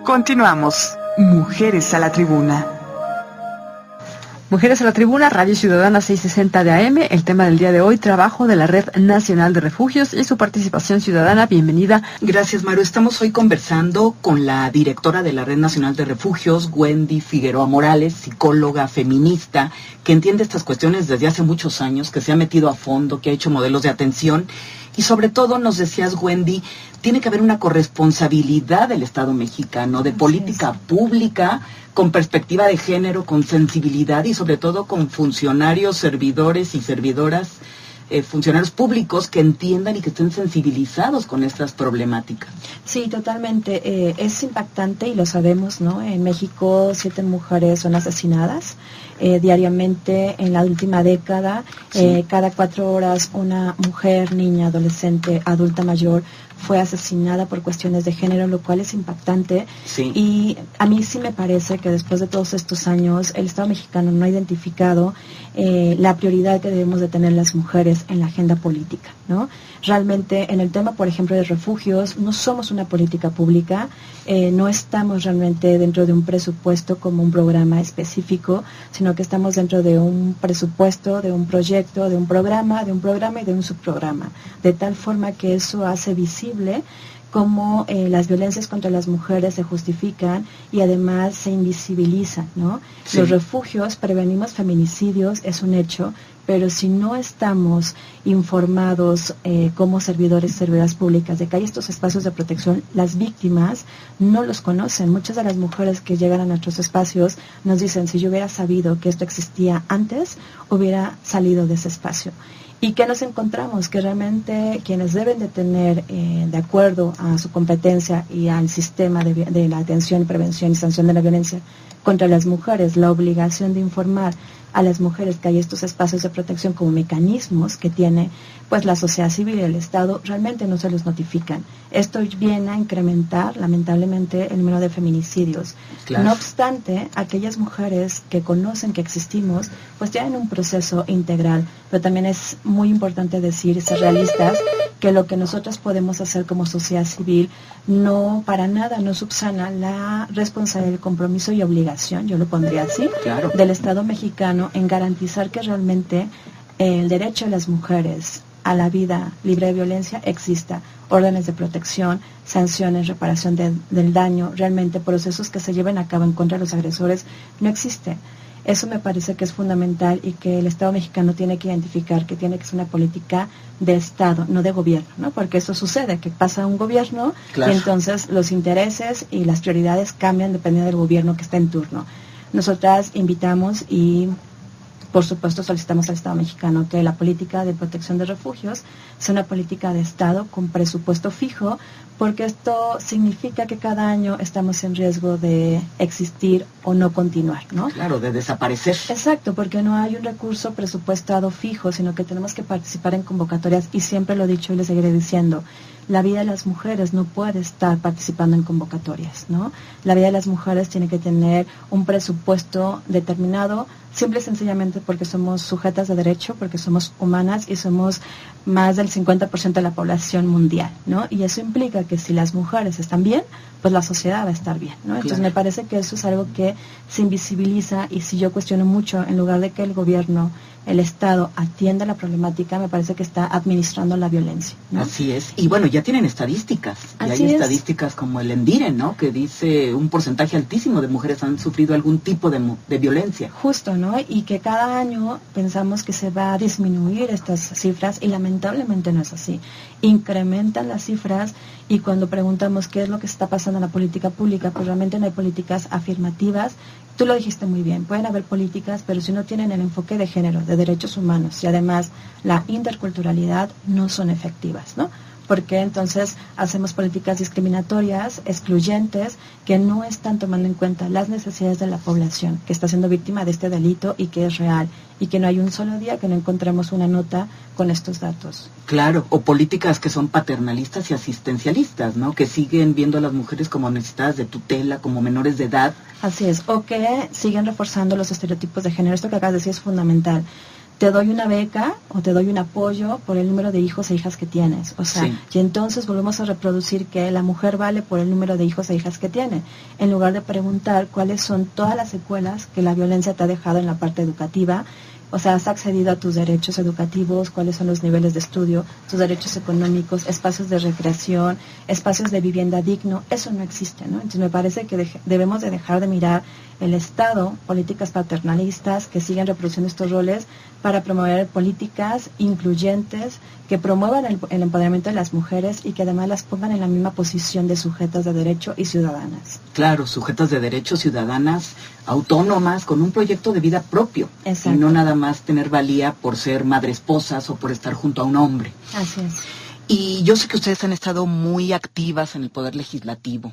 Continuamos. Mujeres a la Tribuna. Mujeres a la Tribuna, Radio Ciudadana 660 de AM. El tema del día de hoy, trabajo de la Red Nacional de Refugios y su participación ciudadana. Bienvenida. Gracias, Maru. Estamos hoy conversando con la directora de la Red Nacional de Refugios, Wendy Figueroa Morales, psicóloga feminista, que entiende estas cuestiones desde hace muchos años, que se ha metido a fondo, que ha hecho modelos de atención. Y sobre todo, nos decías, Wendy, tiene que haber una corresponsabilidad del Estado mexicano, de política pública, con perspectiva de género, con sensibilidad y sobre todo con funcionarios, servidores y servidoras, funcionarios públicos que entiendan y que estén sensibilizados con estas problemáticas. Sí, totalmente. Es impactante y lo sabemos, ¿no? En México 7 mujeres son asesinadas diariamente en la última década. Sí. Cada 4 horas una mujer, niña, adolescente, adulta mayor fue asesinada por cuestiones de género, lo cual es impactante. Sí. Y a mí sí me parece que después de todos estos años el Estado mexicano no ha identificado la prioridad que debemos de tener las mujeres en la agenda política, ¿no? Realmente en el tema, por ejemplo, de refugios, no somos una política pública, no estamos realmente dentro de un presupuesto como un programa específico, sino que estamos dentro de un presupuesto, de un proyecto, de un programa y de un subprograma, de tal forma que eso hace visible cómo las violencias contra las mujeres se justifican y además se invisibilizan, ¿no? Sí. Los refugios, prevenimos feminicidios, es un hecho, pero si no estamos informados como servidores y servidoras públicas de que hay estos espacios de protección, las víctimas no los conocen. Muchas de las mujeres que llegan a nuestros espacios nos dicen, si yo hubiera sabido que esto existía antes, hubiera salido de ese espacio. ¿Y qué nos encontramos? Que realmente quienes deben de tener, de acuerdo a su competencia y al sistema de la atención, prevención y sanción de la violencia contra las mujeres, la obligación de informar a las mujeres que hay estos espacios de protección como mecanismos que tiene pues la sociedad civil y el Estado, realmente no se los notifican. Esto viene a incrementar lamentablemente el número de feminicidios. Claro. No obstante, aquellas mujeres que conocen que existimos pues tienen un proceso integral, pero también es muy importante decir, ser realistas, que lo que nosotros podemos hacer como sociedad civil no para nada no subsana la responsabilidad, el compromiso y obligación, yo lo pondría así, claro, del Estado mexicano en garantizar que realmente el derecho de las mujeres a la vida libre de violencia exista, órdenes de protección, sanciones, reparación del daño, realmente procesos que se lleven a cabo en contra de los agresores no existen. Eso me parece que es fundamental y que el Estado mexicano tiene que identificar que tiene que ser una política de Estado, no de gobierno, ¿no? Porque eso sucede, que pasa un gobierno, claro, y entonces los intereses y las prioridades cambian dependiendo del gobierno que está en turno. Nosotras invitamos y por supuesto solicitamos al Estado mexicano que la política de protección de refugios sea una política de Estado con presupuesto fijo, porque esto significa que cada año estamos en riesgo de existir o no continuar, ¿no? Claro, de desaparecer. Exacto, porque no hay un recurso presupuestado fijo, sino que tenemos que participar en convocatorias, y siempre lo he dicho y le seguiré diciendo, la vida de las mujeres no puede estar participando en convocatorias, ¿no? La vida de las mujeres tiene que tener un presupuesto determinado, simple y sencillamente porque somos sujetas de derecho, porque somos humanas y somos más del 50% de la población mundial, ¿no? Y eso implica que si las mujeres están bien, pues la sociedad va a estar bien, ¿no? Entonces, claro, me parece que eso es algo que se invisibiliza, y si yo cuestiono mucho, en lugar de que el gobierno, el Estado atienda la problemática, me parece que está administrando la violencia, ¿no? Así es. Y bueno, ya tienen estadísticas. Y hay estadísticas como el ENDIRE, ¿no? Que dice un porcentaje altísimo de mujeres han sufrido algún tipo de violencia. Justo, ¿no? Y que cada año pensamos que se va a disminuir estas cifras y lamentablemente no es así. Incrementan las cifras, y cuando preguntamos qué es lo que está pasando en la política pública, pues realmente no hay políticas afirmativas. Tú lo dijiste muy bien, pueden haber políticas, pero si no tienen el enfoque de género, de derechos humanos y además la interculturalidad, no son efectivas, ¿no? Porque entonces hacemos políticas discriminatorias, excluyentes, que no están tomando en cuenta las necesidades de la población que está siendo víctima de este delito y que es real, y que no hay un solo día que no encontremos una nota con estos datos. Claro, o políticas que son paternalistas y asistencialistas, ¿no? Que siguen viendo a las mujeres como necesitadas de tutela, como menores de edad. Así es, o que siguen reforzando los estereotipos de género. Esto que acabas de decir es fundamental. te doy una beca o te doy un apoyo por el número de hijos e hijas que tienes. O sea, y entonces volvemos a reproducir que la mujer vale por el número de hijos e hijas que tiene, en lugar de preguntar cuáles son todas las secuelas que la violencia te ha dejado en la parte educativa. O sea, has accedido a tus derechos educativos, cuáles son los niveles de estudio, tus derechos económicos, espacios de recreación, espacios de vivienda digno. Eso no existe, ¿no? Entonces me parece que debemos de dejar de mirar el Estado, políticas paternalistas que siguen reproduciendo estos roles para promover políticas incluyentes que promuevan el empoderamiento de las mujeres y que además las pongan en la misma posición de sujetas de derecho y ciudadanas. Claro, sujetas de derecho, ciudadanas, autónomas, con un proyecto de vida propio. Exacto. Y no nada más tener valía por ser madre esposas o por estar junto a un hombre. Así es. Y yo sé que ustedes han estado muy activas en el Poder Legislativo.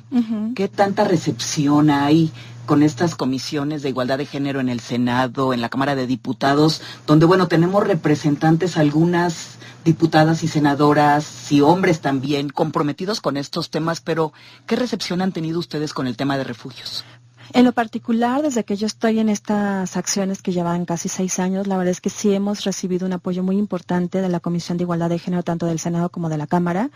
¿Qué tanta recepción hay con estas comisiones de igualdad de género en el Senado, en la Cámara de Diputados, donde, bueno, tenemos representantes, algunas diputadas y senadoras y hombres también comprometidos con estos temas, pero ¿qué recepción han tenido ustedes con el tema de refugios? En lo particular, desde que yo estoy en estas acciones que llevan casi 6 años, la verdad es que sí hemos recibido un apoyo muy importante de la Comisión de Igualdad de Género, tanto del Senado como de la Cámara.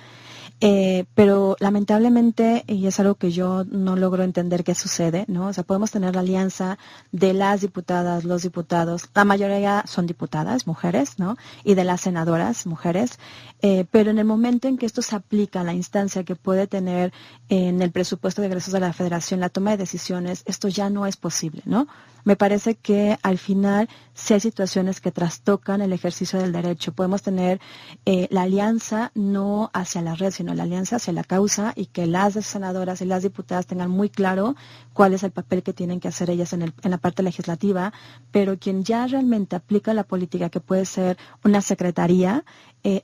Pero lamentablemente, y es algo que yo no logro entender qué sucede, ¿no? O sea, podemos tener la alianza de las diputadas, los diputados, la mayoría son diputadas, mujeres, ¿no? Y de las senadoras, mujeres, pero en el momento en que esto se aplica a la instancia que puede tener en el presupuesto de egresos de la Federación, la toma de decisiones, esto ya no es posible, ¿no? Me parece que al final sí hay situaciones que trastocan el ejercicio del derecho. Podemos tener la alianza no hacia la red, sino la alianza hacia la causa, y que las senadoras y las diputadas tengan muy claro cuál es el papel que tienen que hacer ellas en la parte legislativa, pero quien ya realmente aplica la política, que puede ser una secretaría,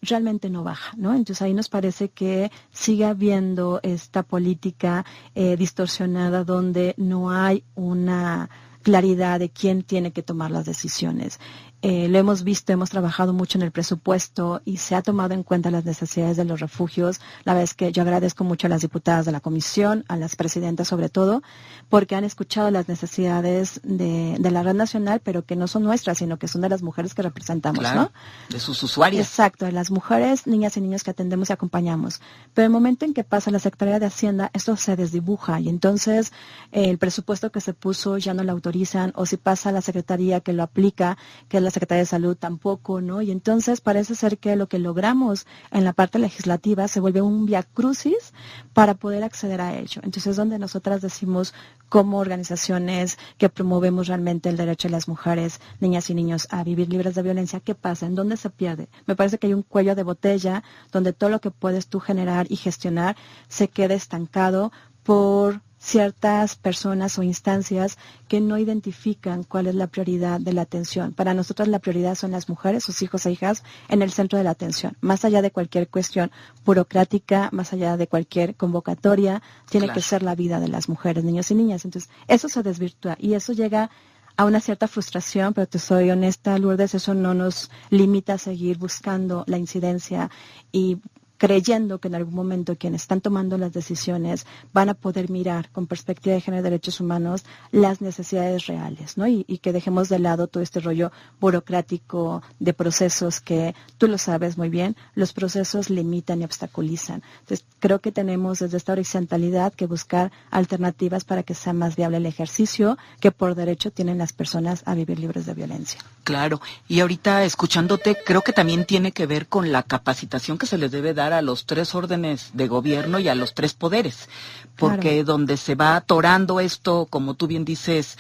realmente no baja, ¿no? Entonces ahí nos parece que sigue habiendo esta política distorsionada donde no hay una claridad de quién tiene que tomar las decisiones. Lo hemos visto, hemos trabajado mucho en el presupuesto y se ha tomado en cuenta las necesidades de los refugios. La verdad es que yo agradezco mucho a las diputadas de la comisión, a las presidentas sobre todo, porque han escuchado las necesidades de la red nacional, pero que no son nuestras, sino que son de las mujeres que representamos, claro, ¿no? De sus usuarias. Exacto, de las mujeres, niñas y niños que atendemos y acompañamos. Pero el momento en que pasa la Secretaría de Hacienda, esto se desdibuja y entonces el presupuesto que se puso ya no lo autorizan, o si pasa a la Secretaría que lo aplica, que es la Secretaría de Salud, tampoco, ¿no? Y entonces parece ser que lo que logramos en la parte legislativa se vuelve un viacrucis para poder acceder a ello. Entonces es donde nosotras decimos, como organizaciones que promovemos realmente el derecho de las mujeres, niñas y niños a vivir libres de violencia, ¿qué pasa? ¿En dónde se pierde? Me parece que hay un cuello de botella donde todo lo que puedes tú generar y gestionar se queda estancado por ciertas personas o instancias que no identifican cuál es la prioridad de la atención. Para nosotros la prioridad son las mujeres, sus hijos e hijas en el centro de la atención. Más allá de cualquier cuestión burocrática, más allá de cualquier convocatoria, tiene que ser la vida de las mujeres, niños y niñas. Entonces, eso se desvirtúa y eso llega a una cierta frustración, pero te soy honesta, Lourdes, eso no nos limita a seguir buscando la incidencia y creyendo que en algún momento quienes están tomando las decisiones van a poder mirar con perspectiva de género y derechos humanos las necesidades reales, ¿no? Y que dejemos de lado todo este rollo burocrático de procesos que, tú lo sabes muy bien, los procesos limitan y obstaculizan. Entonces, creo que tenemos desde esta horizontalidad que buscar alternativas para que sea más viable el ejercicio que por derecho tienen las personas a vivir libres de violencia. Claro, y ahorita escuchándote, creo que también tiene que ver con la capacitación que se les debe dar a los 3 órdenes de gobierno y a los 3 poderes, porque claro, donde se va atorando esto, como tú bien dices,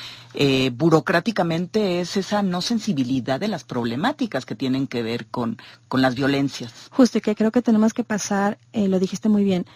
burocráticamente, es esa no sensibilidad de las problemáticas que tienen que ver con las violencias. Justo, y que creo que tenemos que pasar, lo dijiste muy bien,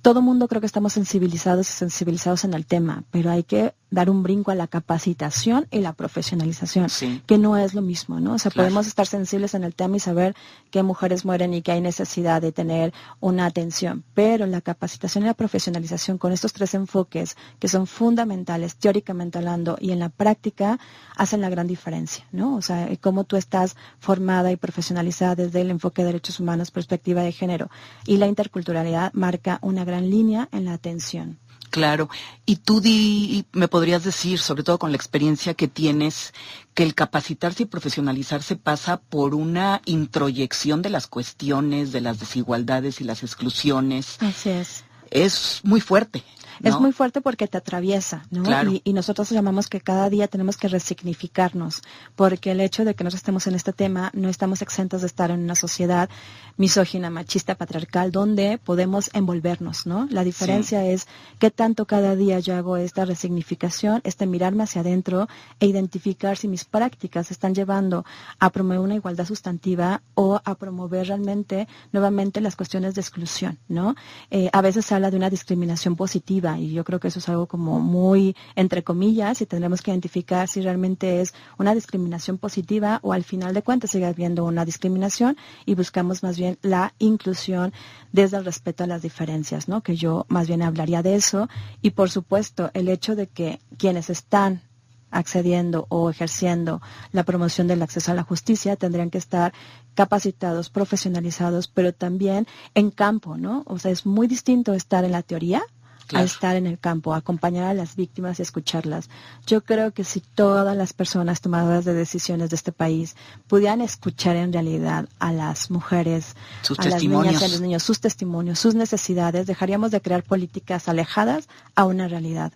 todo mundo creo que estamos sensibilizados en el tema, pero hay que dar un brinco a la capacitación y la profesionalización, que no es lo mismo, ¿no? O sea, podemos estar sensibles en el tema y saber que mujeres mueren y que hay necesidad de tener una atención, pero la capacitación y la profesionalización con estos 3 enfoques que son fundamentales, teóricamente hablando, y en la práctica, hacen la gran diferencia, ¿no? O sea, cómo tú estás formada y profesionalizada desde el enfoque de derechos humanos, perspectiva de género, y la interculturalidad marca una gran línea en la atención. Claro. Y tú me podrías decir, sobre todo con la experiencia que tienes, que el capacitarse y profesionalizarse pasa por una introyección de las cuestiones, de las desigualdades y las exclusiones. Así es. Es muy fuerte, ¿no? Es muy fuerte porque te atraviesa, ¿no? Claro. Y nosotros llamamos que cada día tenemos que resignificarnos, porque el hecho de que nosotros estemos en este tema, no estamos exentos de estar en una sociedad misógina, machista, patriarcal, donde podemos envolvernos, ¿no? La diferencia es qué tanto cada día yo hago esta resignificación, mirarme hacia adentro e identificar si mis prácticas están llevando a promover una igualdad sustantiva o a promover realmente, nuevamente, las cuestiones de exclusión, ¿no? A veces se habla de una discriminación positiva y yo creo que eso es algo como muy entre comillas y tendremos que identificar si realmente es una discriminación positiva o al final de cuentas sigue habiendo una discriminación y buscamos más bien la inclusión desde el respeto a las diferencias, ¿no? Que yo más bien hablaría de eso y por supuesto el hecho de que quienes están accediendo o ejerciendo la promoción del acceso a la justicia tendrían que estar capacitados, profesionalizados, pero también en campo, ¿no? O sea, es muy distinto estar en la teoría a estar en el campo, a acompañar a las víctimas y escucharlas. Yo creo que si todas las personas tomadoras de decisiones de este país pudieran escuchar en realidad a las mujeres, a las niñas y a los niños, sus testimonios, sus necesidades, dejaríamos de crear políticas alejadas a una realidad.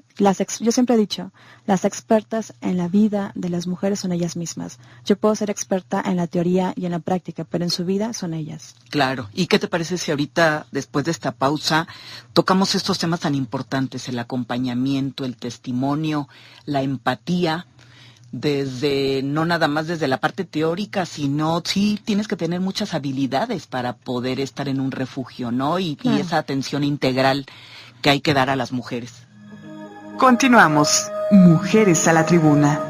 Yo siempre he dicho, las expertas en la vida de las mujeres son ellas mismas. Yo puedo ser experta en la teoría y en la práctica, pero en su vida son ellas. Claro. ¿Y qué te parece si ahorita, después de esta pausa, tocamos estos temas tan importantes, el acompañamiento, el testimonio, la empatía, no nada más desde la parte teórica, sino sí tienes que tener muchas habilidades para poder estar en un refugio, ¿no? Y esa atención integral que hay que dar a las mujeres. Continuamos. Mujeres a la tribuna.